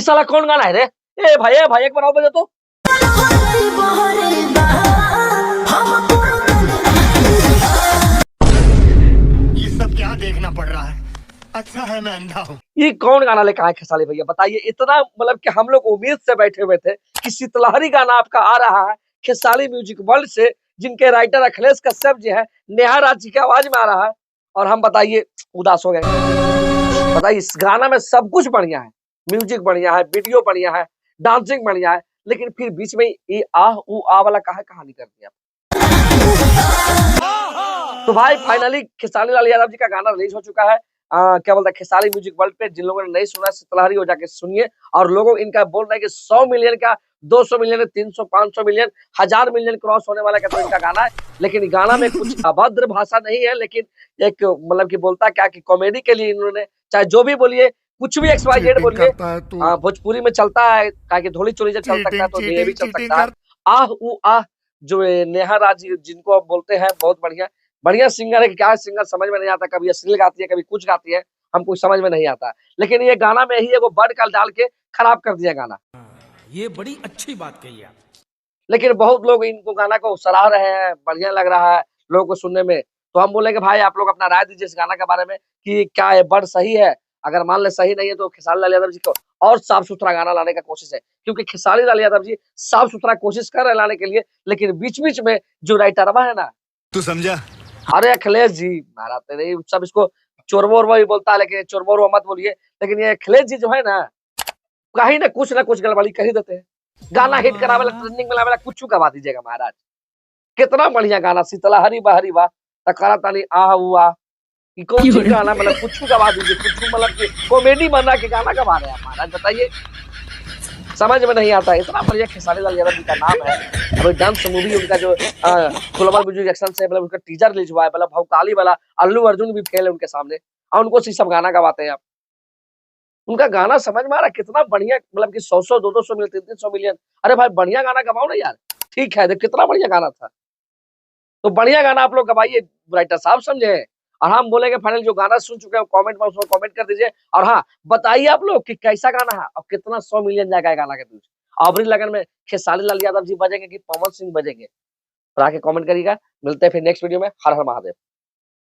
साला कौन गाना है रे? ए भाई एक बार और बजा तो। ये सब क्या देखना पड़ रहा है? अच्छा है मैं अंधा हूँ। ये कौन गाना लेकर आए खेसारी भैया, बताइए। इतना मतलब कि हम लोग उम्मीद से बैठे हुए थे कि शीतलहरी गाना आपका आ रहा है खेसारी म्यूजिक वर्ल्ड से, जिनके राइटर अखिलेश कश्यप जी हैं, नेहा राज जी की आवाज में आ रहा है, और हम बताइए उदास हो गए। बताइए इस गाना में सब कुछ बढ़िया है, म्यूजिक बढ़िया है, वीडियो बढ़िया है, डांसिंग बढ़िया है, लेकिन फिर बीच में ये आह ऊ आ वाला काहे कहानी कर दिया। तो भाई फाइनली खेसारी लाल यादव जी का गाना रिलीज हो चुका है। क्या बोलता है खेसारी म्यूजिक वर्ल्ड पे। जिन लोगों ने नहीं सुना शीतलहरी हो जाके सुनिए। और लोगों इनका बोल रहे हैं कि 100 मिलियन का, 200 मिलियन, 300, 500 मिलियन, 1000 मिलियन क्रॉस होने वाला का तो इनका गाना है। लेकिन गाना में कुछ अभद्र भाषा नहीं है, लेकिन एक मतलब कि बोलता क्या कि कॉमेडी के लिए इन्होंने चाहे जो भी बोलिए, कुछ भी XYZ बोलिए, भोजपुरी में चलता है, कहा कि धोली चोली जब चल सकता है तो ये भी चल सकता है। आह ऊ आह जो नेहा राज जिनको आप बोलते हैं, बहुत बढ़िया सिंगर है। कि क्या सिंगर समझ में नहीं आता, कभी अश्लील गाती है, कभी कुछ गाती है, हमको समझ में नहीं आता। लेकिन ये गाना में ही एगो वर्ड का डाल के खराब कर दिया गाना। ये बड़ी अच्छी बात कही आप। लेकिन बहुत लोग इनको गाना को सराह रहे हैं, बढ़िया लग रहा है लोगों को सुनने में। तो हम बोलेंगे भाई आप लोग अपना राय दीजिए इस गाना के बारे में कि क्या ये वर्ड सही है। अगर मान ले सही नहीं है तो खेसारी लाल यादव जी को और साफ सुथरा गाना लाने का कोशिश है, क्योंकि खेसारी लाल यादव जी साफ सुथरा कोशिश कर रहे हैं लाने के लिए, लेकिन बीच बीच में जो राइटरवा है ना, तू समझा? अरे अखिलेश जी माराते नहीं सब, इसको चोरबो उरबो भी बोलता है, लेकिन चोरबो उरबो मत बोलिए। लेकिन ये अखिलेश जी जो है ना, कहीं ना कुछ गड़बड़ी कर ही देते हैं। गाना हिट करावेला, ट्रेंडिंग में लावेला, कुछ करवा दीजिएगा महाराज। कितना बढ़िया गाना शीतलहरी बहरी बा तकारा ताली आह हुआ, कि कौन सी गाना मतलब कुछ गवा दीजिए, कुछ मतलब कि कॉमेडी बना के गाना गवा रहे हैं महाराज, बताइए। समझ में नहीं आता। इतना बढ़िया खेसारी लाल यादव जी का नाम है। अभी डांस मूवी उनका जो ग्लोबल म्यूजिक एक्शन से मतलब उनका टीजर रिलीज हुआ है, मतलब भौकाली वाला, अल्लू अर्जुन भी फेल है उनके सामने, और उनको सब गाना गवाते हैं आप। उनका गाना समझ में आ रहा है कितना बढ़िया, मतलब कि 100 200 मिलियन, 300 मिलियन। अरे भाई बढ़िया गाना गवाओ ना यार। ठीक है, देख कितना बढ़िया गाना था। तो बढ़िया गाना आप लोग गवाइए, राइटर साहब समझे। और हम बोलेंगे फाइनल जो गाना सुन चुके हैं कमेंट में उसमें कमेंट कर दीजिए। और हाँ बताइए आप लोग कि कैसा गाना है और कितना 100 मिलियन जाएगा गाना के बीच। अबरी लगन में खेसारी लाल यादव जी बजेंगे कि पवन सिंह बजेंगे, और आके कमेंट करिएगा। मिलते हैं फिर नेक्स्ट वीडियो में। हर हर महादेव।